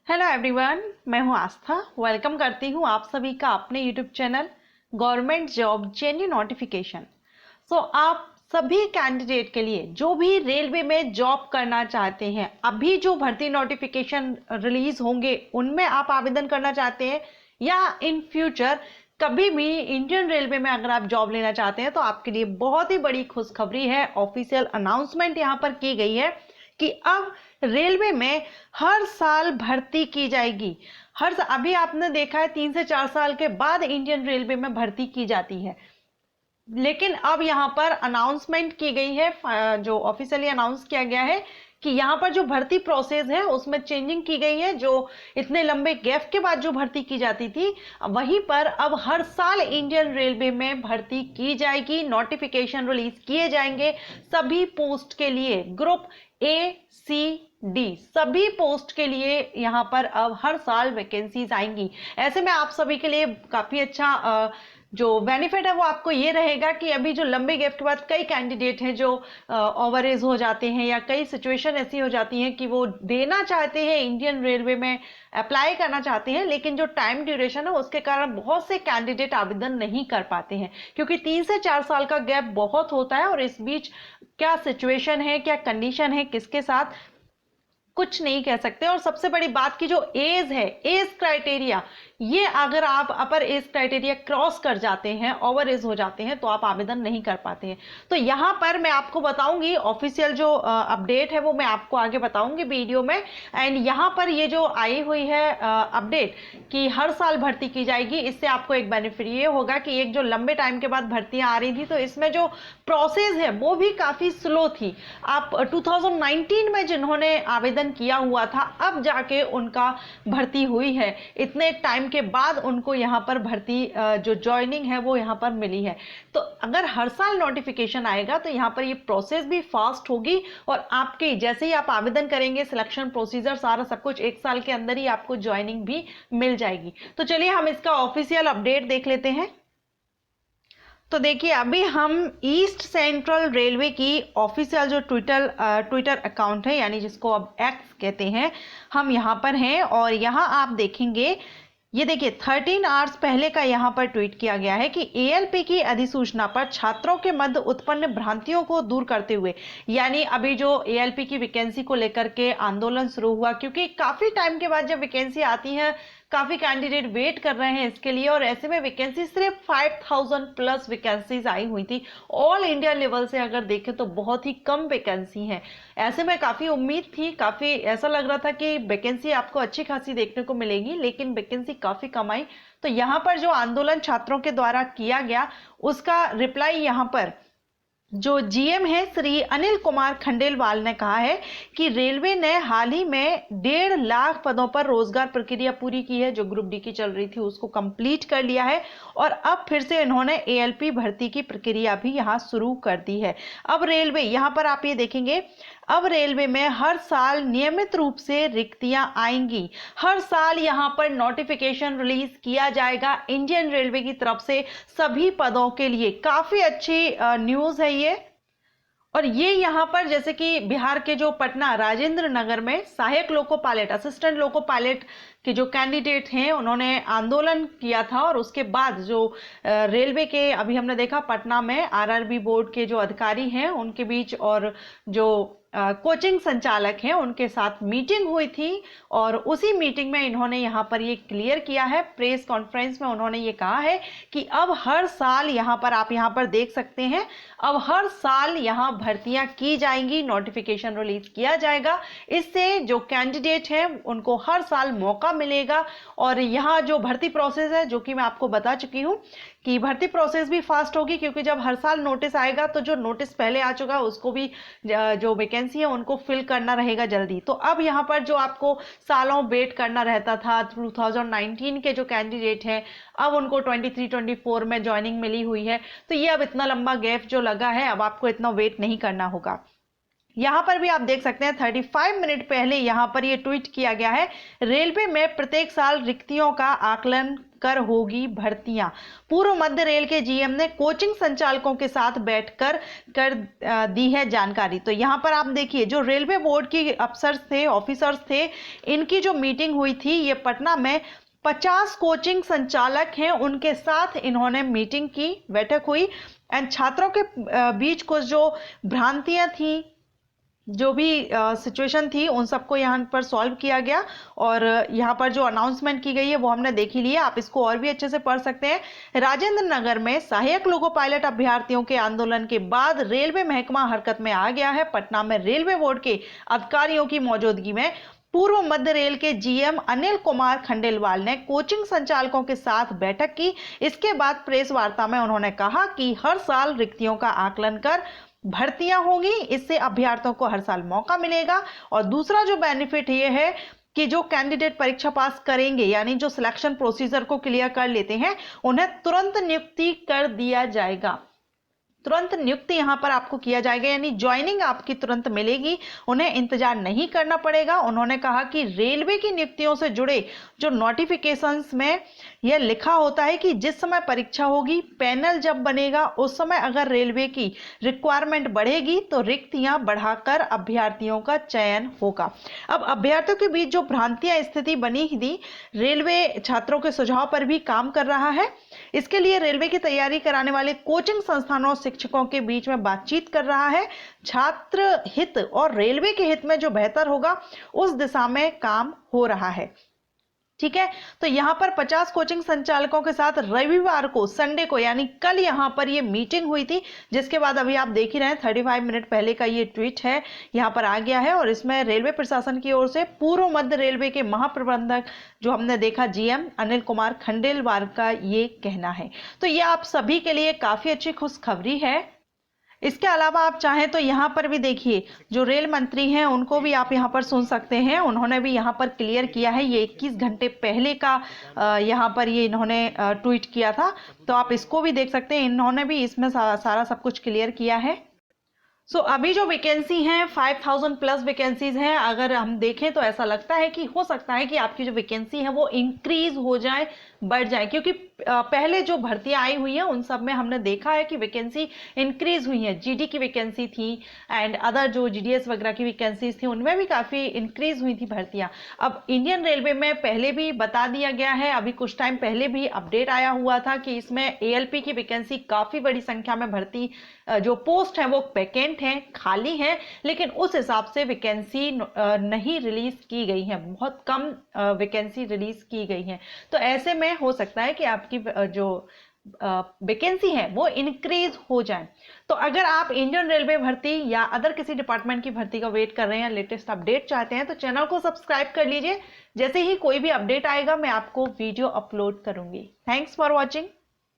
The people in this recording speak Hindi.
हेलो एवरीवन, मैं हूं आस्था। वेलकम करती हूं आप सभी का अपने YouTube channel government job जेन्यू notification. आप सभी कैंडिडेट के लिए जो भी रेलवे में जॉब करना चाहते हैं, अभी जो भर्ती नोटिफिकेशन रिलीज होंगे उनमें आप आवेदन करना चाहते हैं या इन फ्यूचर कभी भी इंडियन रेलवे में अगर आप जॉब लेना चाहते हैं तो आपके लिए बहुत ही बड़ी खुशखबरी है। ऑफिशियल अनाउंसमेंट यहाँ पर की गई है कि अब रेलवे में हर साल भर्ती की जाएगी। अभी आपने देखा है 3 से 4 साल के बाद इंडियन रेलवे में भर्ती की जाती है, लेकिन अब यहाँ पर अनाउंसमेंट की गई है, जो ऑफिशियली अनाउंस किया गया है कि यहाँ पर जो भर्ती प्रोसेस है उसमें चेंजिंग की गई है। जो इतने लंबे गैप के बाद जो भर्ती की जाती थी, वहीं पर अब हर साल इंडियन रेलवे में भर्ती की जाएगी। नोटिफिकेशन रिलीज किए जाएंगे सभी पोस्ट के लिए, ग्रुप A, C, D सभी पोस्ट के लिए यहाँ पर अब हर साल वैकेंसीज आएंगी। ऐसे में आप सभी के लिए काफी अच्छा जो बेनिफिट है वो आपको ये रहेगा कि अभी जो लंबे गैप के बाद कई कैंडिडेट हैं जो ओवर एज हो जाते हैं या कई सिचुएशन ऐसी हो जाती हैं कि वो देना चाहते हैं, इंडियन रेलवे में अप्लाई करना चाहते हैं, लेकिन जो टाइम ड्यूरेशन है उसके कारण बहुत से कैंडिडेट आवेदन नहीं कर पाते हैं, क्योंकि 3 से 4 साल का गैप बहुत होता है और इस बीच क्या सिचुएशन है, क्या कंडीशन है, किसके साथ कुछ नहीं कह सकते। और सबसे बड़ी बात की जो एज है, एज क्राइटेरिया, ये अगर आप अपर एज क्राइटेरिया क्रॉस कर जाते हैं, ओवर एज हो जाते हैं, तो आप आवेदन नहीं कर पाते हैं। तो यहां पर मैं आपको बताऊंगी ऑफिशियल जो अपडेट है वो मैं आपको आगे बताऊंगी वीडियो में। एंड यहां पर ये जो आई हुई है अपडेट कि हर साल भर्ती की जाएगी, इससे आपको एक बेनिफिट ये होगा कि एक जो लंबे टाइम के बाद भर्तियां आ रही थी तो इसमें जो प्रोसेस है वो भी काफी स्लो थी। आप 2019 में जिन्होंने आवेदन किया हुआ था, अब जाके उनका भर्ती हुई है, इतने टाइम के बाद उनको यहाँ पर भर्ती जो ज्वाइनिंग है वो यहाँ पर मिली है। तो अगर हर साल नोटिफिकेशन आएगा तो यहाँ पर ये प्रोसेस भी फास्ट होगी और आपके जैसे ही आप आवेदन करेंगे, सिलेक्शन प्रोसीजर सारा सब कुछ 1 साल के अंदर ही आपको ज्वाइनिंग भी मिल जाएगी। तो चलिए हम इसका ऑफिशियल अपडेट देख लेते हैं। तो देखिए, अभी हम ईस्ट सेंट्रल रेलवे की ऑफिशियल जो ट्विटर अकाउंट है, यानी जिसको अब एक्स कहते हैं, हम यहाँ पर हैं और यहाँ आप देखेंगे, ये देखिए 13 आवर्स पहले का यहाँ पर ट्वीट किया गया है कि एएलपी की अधिसूचना पर छात्रों के मध्य उत्पन्न भ्रांतियों को दूर करते हुए, यानी अभी जो एएलपी की वैकेंसी को लेकर के आंदोलन शुरू हुआ, क्योंकि काफी टाइम के बाद जब वैकेंसी आती है काफी कैंडिडेट वेट कर रहे हैं इसके लिए, और ऐसे में वैकेंसी सिर्फ 5000 प्लस वैकेंसीज आई हुई थी। ऑल इंडिया लेवल से अगर देखें तो बहुत ही कम वैकेंसी है। ऐसे में काफी उम्मीद थी, काफी ऐसा लग रहा था कि वैकेंसी आपको अच्छी खासी देखने को मिलेगी, लेकिन वैकेंसी काफी कम आई। तो यहाँ पर जो आंदोलन छात्रों के द्वारा किया गया उसका रिप्लाई यहाँ पर जो जीएम है श्री अनिल कुमार खंडेलवाल ने कहा है कि रेलवे ने हाल ही में 1.5 लाख पदों पर रोजगार प्रक्रिया पूरी की है, जो ग्रुप डी की चल रही थी उसको कंप्लीट कर लिया है और अब फिर से इन्होंने एएलपी भर्ती की प्रक्रिया भी यहां शुरू कर दी है। अब रेलवे, यहां पर आप ये देखेंगे, अब रेलवे में हर साल नियमित रूप से रिक्तियां आएंगी, हर साल यहां पर नोटिफिकेशन रिलीज किया जाएगा इंडियन रेलवे की तरफ से सभी पदों के लिए। काफी अच्छी न्यूज है ये। और ये यहाँ पर जैसे कि बिहार के जो पटना राजेंद्र नगर में सहायक loco pilot, assistant loco pilot के जो कैंडिडेट हैं उन्होंने आंदोलन किया था, और उसके बाद जो रेलवे के, अभी हमने देखा पटना में आरआरबी बोर्ड के जो अधिकारी हैं उनके बीच और जो कोचिंग संचालक हैं उनके साथ मीटिंग हुई थी, और उसी मीटिंग में इन्होंने यहाँ पर ये क्लियर किया है, प्रेस कॉन्फ्रेंस में उन्होंने ये कहा है कि अब हर साल, यहाँ पर आप यहाँ पर देख सकते हैं, अब हर साल यहाँ भर्तियां की जाएंगी, नोटिफिकेशन रिलीज किया जाएगा। इससे जो कैंडिडेट हैं उनको हर साल मौका मिलेगा। और यहाँ जो भर्ती प्रोसेस है, जो कि मैं आपको बता चुकी हूँ कि भर्ती प्रोसेस भी फास्ट होगी, क्योंकि जब हर साल नोटिस आएगा तो जो नोटिस पहले आ चुका है उसको भी, जो वैकेंसी है उनको फिल करना रहेगा जल्दी। तो अब यहाँ पर जो आपको सालों वेट करना रहता था, 2019 के जो कैंडिडेट हैं अब उनको 23-24 में ज्वाइनिंग मिली हुई है, तो ये अब इतना लंबा गैप जो लगा है अब आपको इतना वेट नहीं करना होगा। यहाँ पर भी आप देख सकते हैं 35 मिनट पहले यहाँ पर ये ट्वीट किया गया है, रेलवे में प्रत्येक साल रिक्तियों का आकलन कर होगी भर्तियां। पूर्व मध्य रेल के जीएम ने कोचिंग संचालकों के साथ बैठकर कर दी है जानकारी। तो यहाँ पर आप देखिए जो रेलवे बोर्ड के अफसर थे, ऑफिसर्स थे, इनकी जो मीटिंग हुई थी ये पटना में 50 कोचिंग संचालक हैं उनके साथ इन्होंने मीटिंग की, बैठक हुई एंड छात्रों के बीच कुछ जो भ्रांतियां थी, जो भी सिचुएशन थी, उन सबको यहाँ पर सॉल्व किया गया और यहाँ पर जो अनाउंसमेंट की गई है वो हमने देख ही ली है। आप इसको और भी अच्छे से पढ़ सकते हैं। राजेंद्र नगर में सहायक लोको पायलट अभ्यर्थियों के आंदोलन के बाद रेलवे महकमा हरकत में आ गया है। पटना में रेलवे बोर्ड के अधिकारियों की मौजूदगी में पूर्व मध्य रेल के जीएम अनिल कुमार खंडेलवाल ने कोचिंग संचालकों के साथ बैठक की। इसके बाद प्रेस वार्ता में उन्होंने कहा कि हर साल रिक्तियों का आकलन कर भर्तियां होंगी, इससे अभ्यर्थियों को हर साल मौका मिलेगा। और दूसरा जो बेनिफिट ये है कि जो कैंडिडेट परीक्षा पास करेंगे यानी जो सिलेक्शन प्रोसीजर को क्लियर कर लेते हैं उन्हें तुरंत नियुक्ति कर दिया जाएगा। तुरंत नियुक्ति यहाँ पर आपको किया जाएगा, यानी ज्वाइनिंग आपकी तुरंत मिलेगी, उन्हें इंतजार नहीं करना पड़ेगा। उन्होंने कहा कि रेलवे की नियुक्तियों से जुड़े जो नोटिफिकेशंस में यह लिखा होता है कि जिस समय परीक्षा होगी, पैनल जब बनेगा, उस समय अगर रेलवे की रिक्वायरमेंट बढ़ेगी तो रिक्तियां बढ़ाकर अभ्यर्थियों का चयन होगा। अब अभ्यर्थियों के बीच जो भ्रांतियां स्थिति बनी थी, रेलवे छात्रों के सुझाव पर भी काम कर रहा है। इसके लिए रेलवे की तैयारी कराने वाले कोचिंग संस्थानों शिक्षकों के बीच में बातचीत कर रहा है। छात्र हित और रेलवे के हित में जो बेहतर होगा उस दिशा में काम हो रहा है। ठीक है, तो यहाँ पर 50 कोचिंग संचालकों के साथ रविवार को, संडे को, यानी कल यहाँ पर ये मीटिंग हुई थी, जिसके बाद अभी आप देख ही रहे हैं 35 मिनट पहले का ये ट्वीट है, यहाँ पर आ गया है। और इसमें रेलवे प्रशासन की ओर से पूर्व मध्य रेलवे के महाप्रबंधक जो हमने देखा जीएम अनिल कुमार खंडेलवाल का ये कहना है। तो ये आप सभी के लिए काफी अच्छी खुशखबरी है। इसके अलावा आप चाहें तो यहाँ पर भी देखिए जो रेल मंत्री हैं उनको भी आप यहाँ पर सुन सकते हैं। उन्होंने भी यहाँ पर क्लियर किया है, ये 21 घंटे पहले का यहाँ पर ये इन्होंने ट्वीट किया था, तो आप इसको भी देख सकते हैं। इन्होंने भी इसमें सारा सब कुछ क्लियर किया है। सो अभी जो वैकेंसी हैं 5000 प्लस वैकेंसीज हैं। अगर हम देखें तो ऐसा लगता है कि हो सकता है कि आपकी जो वैकेंसी है वो इंक्रीज हो जाए, बढ़ जाए, क्योंकि पहले जो भर्तियां आई हुई हैं उन सब में हमने देखा है कि वैकेंसी इंक्रीज हुई है। जीडी की वैकेंसी थी एंड अदर जो जीडीएस वगैरह की वैकेंसीज थी उनमें भी काफ़ी इंक्रीज हुई थी भर्तियां। अब इंडियन रेलवे में पहले भी बता दिया गया है, अभी कुछ टाइम पहले भी अपडेट आया हुआ था कि इसमें एएलपी की वैकेंसी काफ़ी बड़ी संख्या में भर्ती जो पोस्ट है वो वैकेंट हैं, खाली हैं, लेकिन उस हिसाब से वैकेंसी नहीं रिलीज की गई है, बहुत कम वैकेंसी रिलीज की गई है। तो ऐसे में हो सकता है कि आपकी जो वैकेंसी है वो इंक्रीज हो जाए। तो अगर आप इंडियन रेलवे भर्ती या अदर किसी डिपार्टमेंट की भर्ती का वेट कर रहे हैं, लेटेस्ट अपडेट चाहते हैं, तो चैनल को सब्सक्राइब कर लीजिए। जैसे ही कोई भी अपडेट आएगा मैं आपको वीडियो अपलोड करूंगी। Thanks for watching.